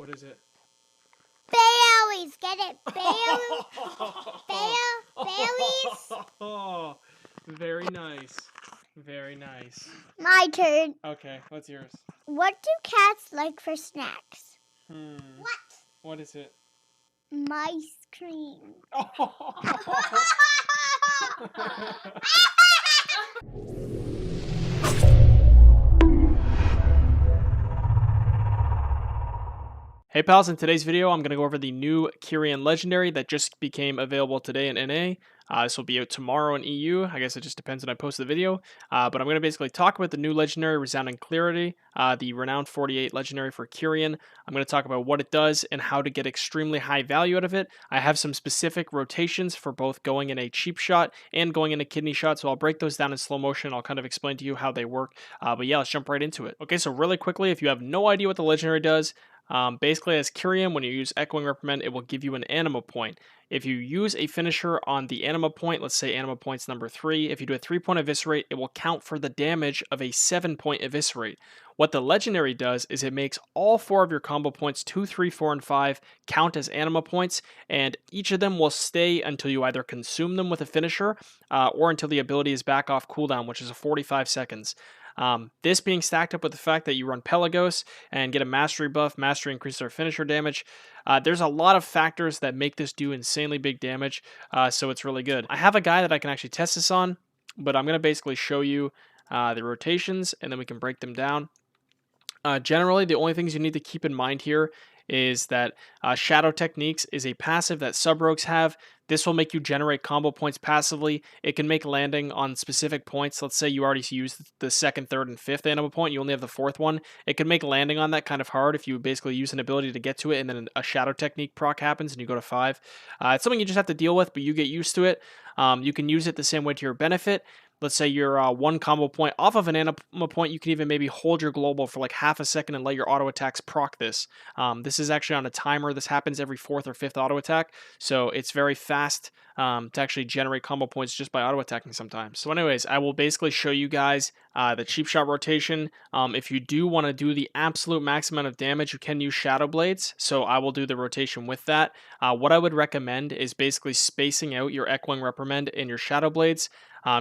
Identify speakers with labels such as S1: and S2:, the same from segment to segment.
S1: What is it?
S2: Berries. Get it? Berries. Berries.
S1: Oh, very nice. Very nice.
S2: My turn.
S1: Okay, what's yours?
S2: What do cats like for snacks?
S1: What is it?
S2: Ice cream.
S1: Hey pals, in today's video, I'm going to go over the new Kyrian Legendary that just became available today in NA. This will be out tomorrow in EU. I guess it just depends when I post the video. But I'm going to basically talk about the new Legendary, Resounding Clarity, the Renowned 48 Legendary for Kyrian. I'm going to talk about what it does and how to get extremely high value out of it. I have some specific rotations for both going in a cheap shot and going in a kidney shot, so I'll break those down in slow motion. I'll kind of explain to you how they work. But yeah, let's jump right into it. Okay, so really quickly, if you have no idea what the Legendary does, basically, as Kyrian, when you use Echoing Reprimand, it will give you an anima point. If you use a finisher on the anima point, let's say anima point's number 3, if you do a 3-point eviscerate, it will count for the damage of a 7-point eviscerate. What the Legendary does is it makes all 4 of your combo points, 2, 3, 4, and 5, count as anima points, and each of them will stay until you either consume them with a finisher or until the ability is back off cooldown, which is a 45 seconds. This being stacked up with the fact that you run Pelagos and get a mastery buff, mastery increases our finisher damage. There's a lot of factors that make this do insanely big damage, so it's really good. I have a guy that I can actually test this on, but I'm going to basically show you the rotations and then we can break them down. Generally, the only things you need to keep in mind here is that Shadow Techniques is a passive that sub-rogues have. This will make you generate combo points passively. It can make landing on specific points. Let's say you already used the 2nd, 3rd, and 5th anima point. You only have the 4th one. It can make landing on that kind of hard if you basically use an ability to get to it and then a Shadow Technique proc happens and you go to 5. It's something you just have to deal with, but you get used to it. You can use it the same way to your benefit. Let's say you're 1 combo point off of an anima point, you can even maybe hold your global for like half a second and let your auto attacks proc this. This is actually on a timer. This happens every 4th or 5th auto attack, so it's very fast to actually generate combo points just by auto attacking sometimes. So anyways, I will basically show you guys the cheap shot rotation. If you do want to do the absolute max amount of damage, you can use Shadow Blades, so I will do the rotation with that. What I would recommend is basically spacing out your Echoing Reprimand and your Shadow Blades.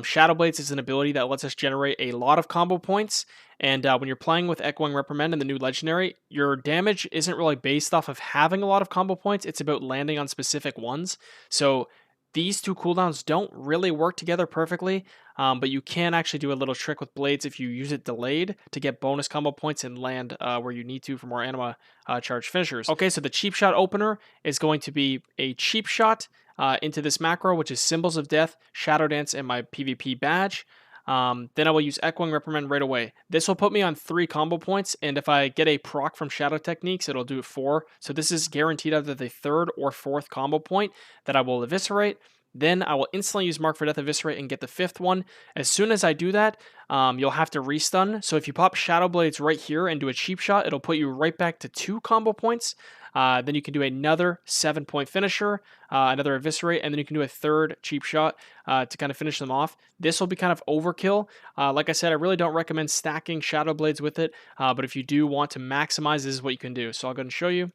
S1: Shadow Blades is an ability that lets us generate a lot of combo points, and when you're playing with Echoing Reprimand in the new Legendary, your damage isn't really based off of having a lot of combo points, it's about landing on specific ones. So these two cooldowns don't really work together perfectly, but you can actually do a little trick with Blades if you use it delayed to get bonus combo points and land where you need to for more anima charge finishers. Okay, so the cheap shot opener is going to be a cheap shot into this macro, which is Symbols of Death, Shadow Dance, and my PvP badge. Then I will use Echoing Reprimand right away. This will put me on 3 combo points, and if I get a proc from Shadow Techniques, it'll do it 4. So this is guaranteed either the 3rd or 4th combo point that I will eviscerate. Then I will instantly use Mark for Death Eviscerate and get the 5th one. As soon as I do that, you'll have to restun. So if you pop Shadow Blades right here and do a cheap shot, it'll put you right back to 2 combo points. Then you can do another 7-point finisher, another eviscerate, and then you can do a 3rd cheap shot to kind of finish them off. This will be kind of overkill. Like I said, I really don't recommend stacking Shadow Blades with it, but if you do want to maximize, this is what you can do. So I'll go ahead and show you.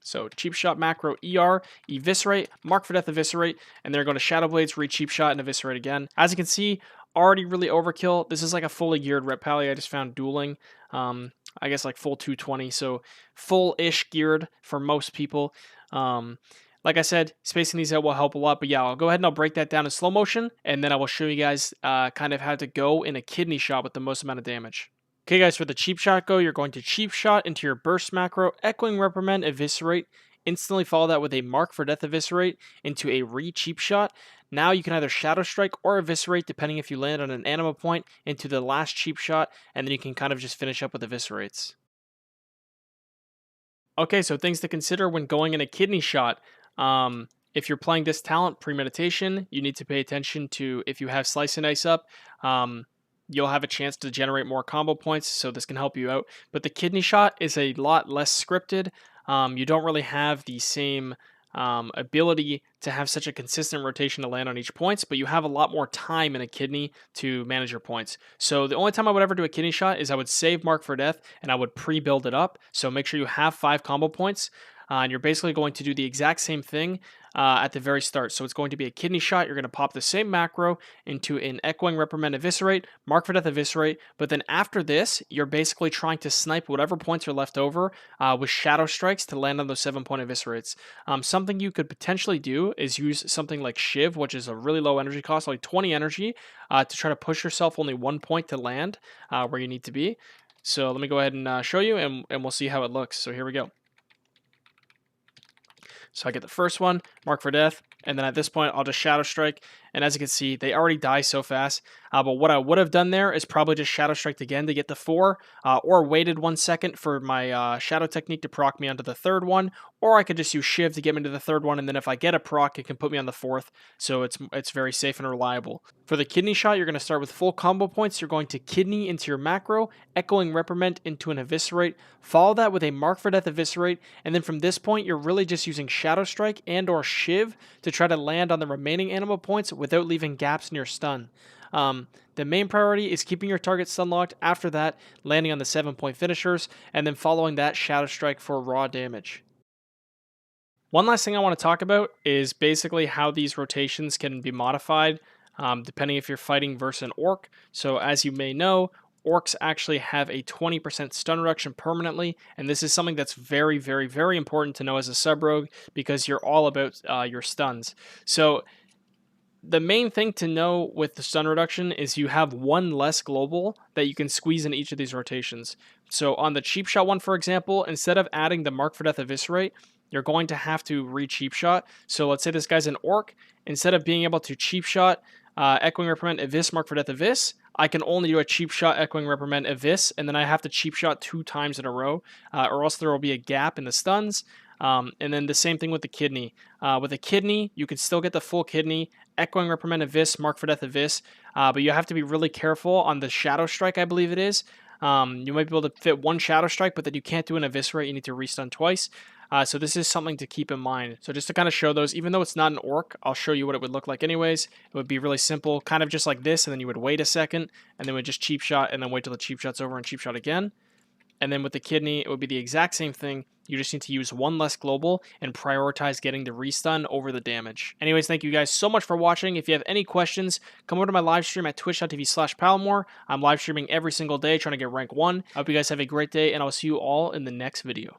S1: So cheap shot macro ER, eviscerate, Mark for Death eviscerate, and then going to Shadow Blades, cheap shot, and eviscerate again. As you can see, already really overkill. This is like a fully geared rep pally I just found dueling. I guess like full 220, so full-ish geared for most people. Like I said, spacing these out will help a lot, but yeah, I'll go ahead and I'll break that down in slow motion, and then I will show you guys kind of how to go in a kidney shot with the most amount of damage. Okay guys, for the cheap shot go, you're going to cheap shot into your burst macro, Echoing Reprimand, eviscerate, instantly follow that with a Mark for Death eviscerate into a cheap shot. Now you can either Shadow Strike or eviscerate, depending if you land on an anima point, into the last cheap shot, and then you can kind of just finish up with eviscerates. Okay, so things to consider when going in a kidney shot. If you're playing this talent, Premeditation, you need to pay attention to if you have Slice and Dice up. You'll have a chance to generate more combo points, so this can help you out. But the kidney shot is a lot less scripted. You don't really have the same ability to have such a consistent rotation to land on each points, but you have a lot more time in a kidney to manage your points. So the only time I would ever do a kidney shot is I would save Mark for Death and I would pre-build it up. So make sure you have 5 combo points. And you're basically going to do the exact same thing at the very start. So it's going to be a kidney shot. You're going to pop the same macro into an Echoing Reprimand Eviscerate, Mark for Death Eviscerate. But then after this, you're basically trying to snipe whatever points are left over with Shadow Strikes to land on those 7-point Eviscerates. Something you could potentially do is use something like Shiv, which is a really low energy cost, like 20 energy, to try to push yourself only 1 point to land where you need to be. So let me go ahead and show you, and we'll see how it looks. So here we go. So I get the first one, Mark for Death, and then at this point, I'll just Shadow Strike. And as you can see, they already die so fast. But what I would have done there is probably just Shadow Strike again to get the 4, or waited 1 second for my Shadow Technique to proc me onto the 3rd one, or I could just use Shiv to get me to the 3rd one, and then if I get a proc, it can put me on the 4th, so it's very safe and reliable. For the Kidney Shot, you're going to start with full combo points. You're going to Kidney into your macro, Echoing Reprimand into an Eviscerate, follow that with a Mark for Death Eviscerate, and then from this point, you're really just using Shadow Strike and or Shiv to try to land on the remaining animal points without leaving gaps in your stun. The main priority is keeping your target stun locked, after that landing on the 7-point finishers, and then following that Shadow Strike for raw damage. One last thing I want to talk about is basically how these rotations can be modified depending if you're fighting versus an orc. So as you may know, orcs actually have a 20% stun reduction permanently, and this is something that's very, very, very important to know as a sub-rogue because you're all about your stuns. So the main thing to know with the stun reduction is you have 1 less global that you can squeeze in each of these rotations. So on the cheap shot one, for example, instead of adding the Mark for Death Eviscerate, you're going to have to re-cheap shot. So let's say this guy's an orc. Instead of being able to cheap shot Echoing Reprimand Evis, Mark for Death Evis, I can only do a cheap shot Echoing Reprimand Evis, and then I have to cheap shot 2 times in a row, or else there will be a gap in the stuns. And then the same thing with the kidney. With a kidney, you can still get the full kidney, Echoing Reprimand Evis, Mark for Death Evis, but you have to be really careful on the Shadow Strike, I believe it is. You might be able to fit 1 Shadow Strike, but then you can't do an Eviscerate, you need to restun twice. So this is something to keep in mind. So just to kind of show those, even though it's not an orc, I'll show you what it would look like anyways. It would be really simple, kind of just like this, and then you would wait a second, and then would just cheap shot, and then wait till the cheap shot's over and cheap shot again. And then with the kidney, it would be the exact same thing. You just need to use 1 less global and prioritize getting the restun over the damage. Anyways, thank you guys so much for watching. If you have any questions, come over to my live stream at twitch.tv/Palmore. I'm live streaming every single day trying to get rank 1. I hope you guys have a great day, and I'll see you all in the next video.